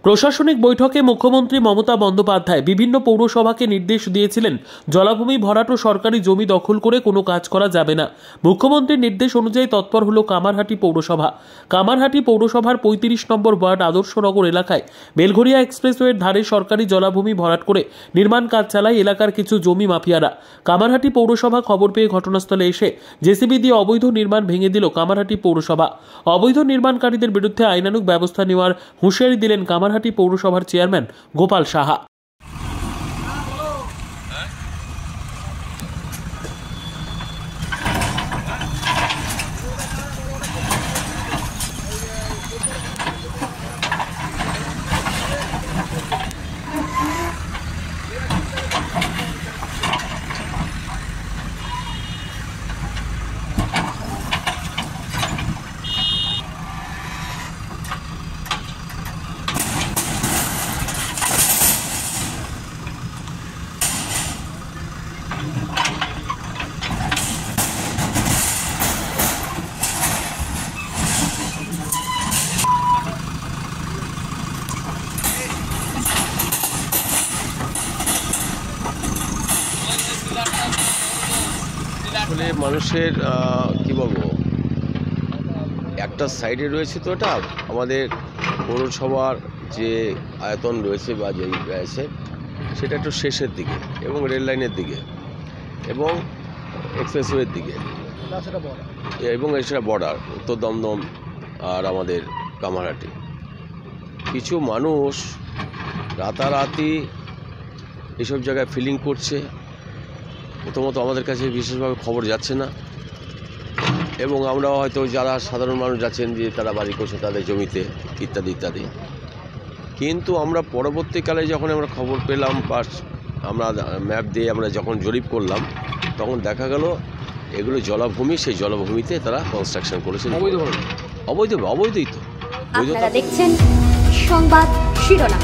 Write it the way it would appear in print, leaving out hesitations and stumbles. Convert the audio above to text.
প্রশাসনিক বৈঠকে মুখ্যমন্ত্রী মমতা বন্দ্যোপাধ্যায় বিভিন্ন পৌরসভাকে নির্দেশ দিয়েছিলেন, জলাভূমি ভরাট ও সরকারি জমি দখল করে কোনো কাজ করা যাবে না। মুখ্যমন্ত্রীর নির্দেশ অনুযায়ী তৎপর হল কামারহাটি পৌরসভা। কামারহাটি পৌরসভার ৩৫ নম্বর ওয়ার্ড আদর্শনগর এলাকায় বেলঘরিয়া এক্সপ্রেসওয়ের ধারে সরকারি জলাভূমি ভরাট করে নির্মাণ কাজ চালায় এলাকার কিছু জমি মাফিয়ারা। কামারহাটি পৌরসভা খবর পেয়ে ঘটনাস্থলে এসে জেসিবি দিয়ে অবৈধ নির্মাণ ভেঙে দিল কামারহাটি পৌরসভা। অবৈধ নির্মাণকারীদের বিরুদ্ধে আইনানুগ ব্যবস্থা নেওয়ার হুঁশিয়ারি দিলেন কামারহাটি পৌরসভার চেয়ারম্যান গোপাল সাহা। আসলে মানুষের কি বলবো, একটা সাইডে রয়েছে তো এটা আমাদের পৌরসভার যে আয়তন রয়েছে বা যেই রয়েছে সেটা একটু শেষের দিকে এবং রেল লাইনের দিকে এবং এক্সপ্রেসওয়ের দিকে এবং এছাড়া বর্ডার উত্তর দমদম আর আমাদের কামারহাটি। কিছু মানুষ রাতারাতি এসব জায়গায় ফিলিং করছে। প্রথমত আমাদের কাছে বিশেষভাবে খবর যাচ্ছে না এবং আমরা হয়তো যারা সাধারণ মানুষ যাচ্ছেন যে তারা বাড়ি করছে তাদের জমিতে ইত্যাদি ইত্যাদি, কিন্তু আমরা পরবর্তীকালে যখন আমরা খবর পেলাম বা আমরা ম্যাপ দিয়ে আমরা যখন জরিপ করলাম তখন দেখা গেল এগুলো জলাভূমি, সেই জলাভূমিতে তারা কনস্ট্রাকশন করেছে। অবৈধই তো। আপনারা দেখছেন সংবাদ শিরোনাম।